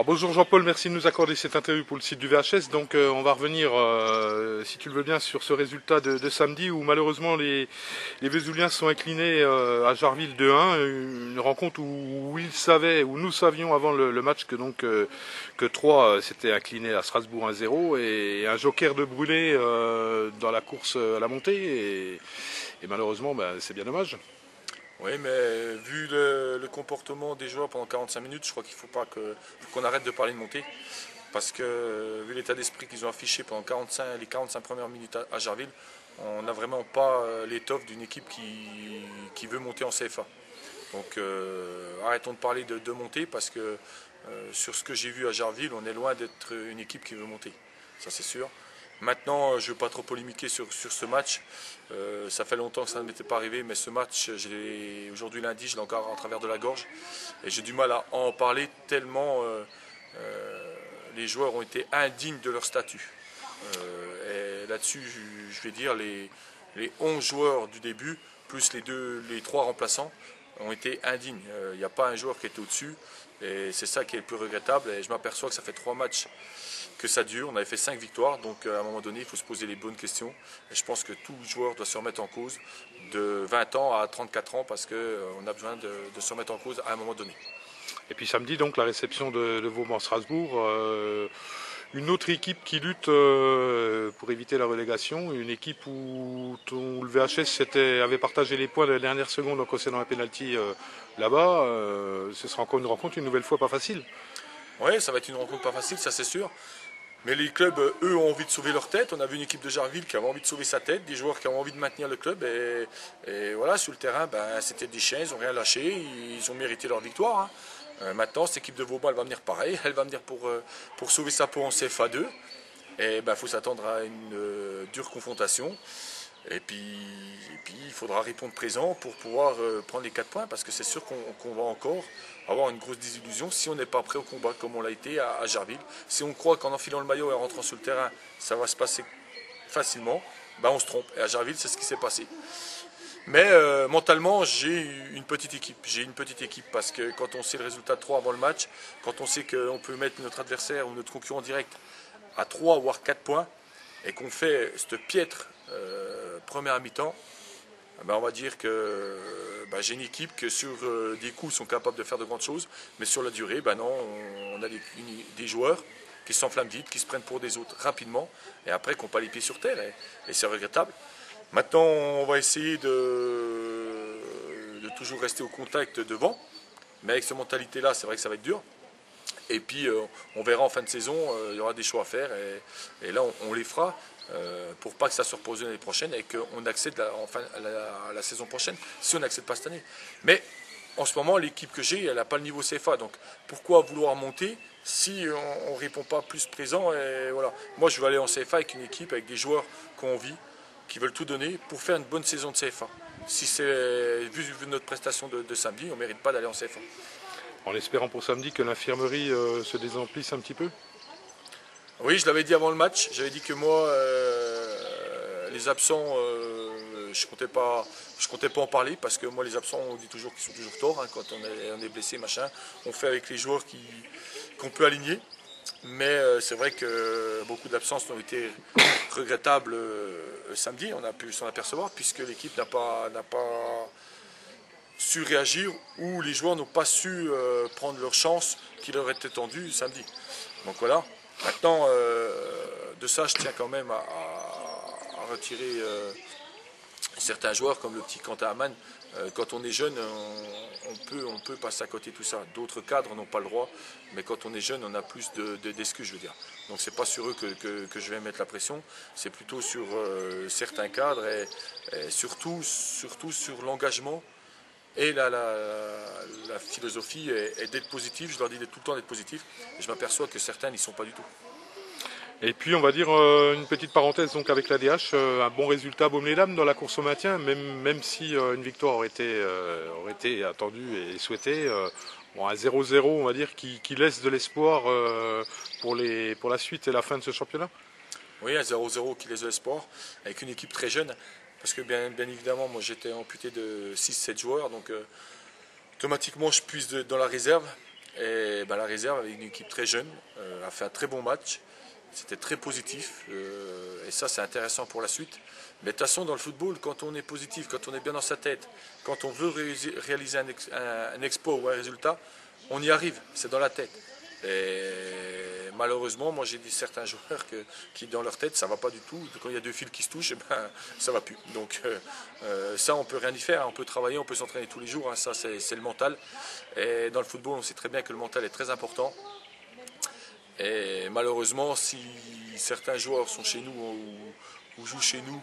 Alors bonjour Jean-Paul, merci de nous accorder cette interview pour le site du VHS. Donc on va revenir, si tu le veux bien, sur ce résultat de samedi où malheureusement les Vésuviens sont inclinés à Jarville 2-1, une rencontre où ils savaient, où nous savions avant le match que Troyes s'était incliné à Strasbourg 1-0 et un joker de brûlé dans la course à la montée et malheureusement c'est bien dommage. Oui, mais vu le comportement des joueurs pendant 45 minutes, je crois qu'il faut pas qu'on arrête de parler de montée. Parce que vu l'état d'esprit qu'ils ont affiché pendant les 45 premières minutes à Jarville, on n'a vraiment pas l'étoffe d'une équipe qui veut monter en CFA. Donc arrêtons de parler de montée parce que sur ce que j'ai vu à Jarville, on est loin d'être une équipe qui veut monter. Ça c'est sûr. Maintenant, je ne veux pas trop polémiquer sur ce match. Ça fait longtemps que ça ne m'était pas arrivé, mais ce match, aujourd'hui lundi, je l'ai encore en travers de la gorge. Et j'ai du mal à en parler tellement les joueurs ont été indignes de leur statut. Et là-dessus, je vais dire, les 11 joueurs du début, plus les 3 remplaçants, ont été indignes. Il n'y a pas un joueur qui était au-dessus. Et c'est ça qui est le plus regrettable. Et je m'aperçois que ça fait 3 matchs que ça dure. On avait fait 5 victoires, donc à un moment donné, il faut se poser les bonnes questions. Et je pense que tout joueur doit se remettre en cause de 20 ans à 34 ans parce qu'on a besoin de se remettre en cause à un moment donné. Et puis samedi, donc, la réception de Vauban-Strasbourg. Une autre équipe qui lutte pour éviter la relégation, une équipe où le VHS avait partagé les points de la dernière seconde en concédant un pénalty là-bas. Ce sera encore une rencontre une nouvelle fois pas facile. Oui, ça va être une rencontre pas facile, ça c'est sûr. Mais les clubs, eux, ont envie de sauver leur tête. On a vu une équipe de Jarville qui avait envie de sauver sa tête, des joueurs qui ont envie de maintenir le club. Et voilà, sur le terrain, c'était des chiens, ils n'ont rien lâché, ils ont mérité leur victoire. Maintenant, cette équipe de Vauban, elle va venir pareil. Elle va venir pour sauver sa peau en CFA2. Et il faut s'attendre à une dure confrontation. Et puis, il faudra répondre présent pour pouvoir prendre les 4 points, parce que c'est sûr qu'on va encore avoir une grosse désillusion si on n'est pas prêt au combat, comme on l'a été à Jarville. Si on croit qu'en enfilant le maillot et en rentrant sur le terrain, ça va se passer facilement, on se trompe. Et à Jarville, c'est ce qui s'est passé. Mais mentalement, j'ai une petite équipe. J'ai une petite équipe parce que quand on sait le résultat de 3 avant le match, quand on sait qu'on peut mettre notre adversaire ou notre concurrent direct à 3 voire 4 points, et qu'on fait cette piètre première mi-temps, on va dire que j'ai une équipe que sur des coups sont capables de faire de grandes choses, mais sur la durée, non, on a des joueurs qui s'enflamment vite, qui se prennent pour des autres rapidement, et après qui n'ont pas les pieds sur terre, et c'est regrettable. Maintenant, on va essayer de toujours rester au contact devant, mais avec cette mentalité-là, c'est vrai que ça va être dur. Et puis, on verra en fin de saison, il y aura des choix à faire, et là, on les fera pour pas que ça se repose l'année prochaine et qu'on accède à la saison prochaine, si on n'accède pas cette année. Mais en ce moment, l'équipe que j'ai, elle n'a pas le niveau CFA, donc pourquoi vouloir monter si on ne répond pas plus présent, et voilà. Moi, je veux aller en CFA avec une équipe, avec des joueurs qui ont envie, qui veulent tout donner pour faire une bonne saison de CFA. Si c'est vu notre prestation de samedi, on ne mérite pas d'aller en CFA. En espérant pour samedi que l'infirmerie se désemplisse un petit peu. Oui, je l'avais dit avant le match. J'avais dit que moi, les absents, je comptais pas en parler parce que moi, les absents, on dit toujours qu'ils sont toujours torts quand on est blessé, machin. On fait avec les joueurs qu'on peut aligner. Mais c'est vrai que beaucoup d'absences ont été regrettables samedi. On a pu s'en apercevoir puisque l'équipe n'a pas su réagir ou les joueurs n'ont pas su prendre leur chance qui leur était tendue samedi. Donc voilà. Maintenant, de ça, je tiens quand même à retirer certains joueurs comme le petit Quentin Aman. Quand on est jeune, on peut passer à côté de tout ça. D'autres cadres n'ont pas le droit, mais quand on est jeune, on a plus d'excuses, je veux dire. Donc c'est pas sur eux que je vais mettre la pression, c'est plutôt sur certains cadres et surtout sur l'engagement et la philosophie est d'être positif. Je leur dis tout le temps d'être positif et je m'aperçois que certains n'y sont pas du tout. Et puis on va dire une petite parenthèse donc avec l'ADH, un bon résultat Baume-les-Dames dans la course au maintien, même si une victoire aurait été attendue et souhaitée. Un 0-0 on va dire qui laisse de l'espoir pour la suite et la fin de ce championnat. Oui, un 0-0 qui laisse de l'espoir avec une équipe très jeune. Parce que bien évidemment, moi j'étais amputé de 6-7 joueurs, donc automatiquement je puise dans la réserve. Et la réserve, avec une équipe très jeune, a fait un très bon match. C'était très positif. Et ça, c'est intéressant pour la suite. Mais de toute façon, dans le football, quand on est positif, quand on est bien dans sa tête, quand on veut réaliser un exploit ou un résultat, on y arrive. C'est dans la tête. Et malheureusement, moi j'ai dit certains joueurs qui dans leur tête ça va pas du tout. Quand il y a deux fils qui se touchent, ça va plus. Donc ça on peut rien y faire. On peut travailler, on peut s'entraîner tous les jours. Hein. Ça c'est le mental. Et dans le football, on sait très bien que le mental est très important. Et malheureusement, si certains joueurs sont chez nous ou jouent chez nous,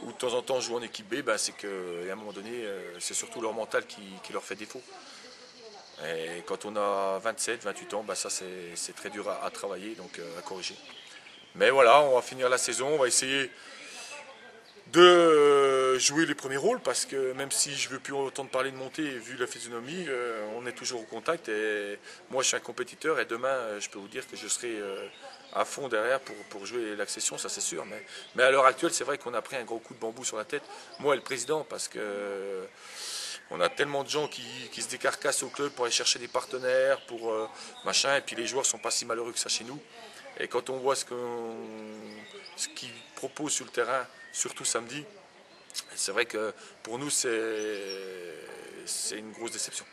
ou de temps en temps jouent en équipe B, c'est qu'à un moment donné, c'est surtout leur mental qui leur fait défaut. Et quand on a 27, 28 ans, ça c'est très dur à travailler, donc à corriger. Mais voilà, on va finir la saison, on va essayer de jouer les premiers rôles, parce que même si je ne veux plus autant parler de montée, vu la physionomie, on est toujours au contact. Et moi je suis un compétiteur et demain je peux vous dire que je serai à fond derrière pour jouer l'accession, ça c'est sûr. Mais à l'heure actuelle, c'est vrai qu'on a pris un gros coup de bambou sur la tête, moi et le président, parce que on a tellement de gens qui se décarcassent au club pour aller chercher des partenaires, pour machin, et puis les joueurs ne sont pas si malheureux que ça chez nous. Et quand on voit ce qu'ils proposent sur le terrain, surtout samedi, c'est vrai que pour nous c'est une grosse déception.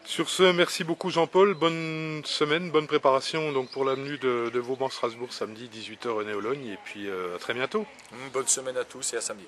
Sur ce, merci beaucoup Jean-Paul, bonne semaine, bonne préparation donc pour l'avenue de Vauban-Strasbourg samedi 18h René Ologne, et puis à très bientôt. Bonne semaine à tous et à samedi.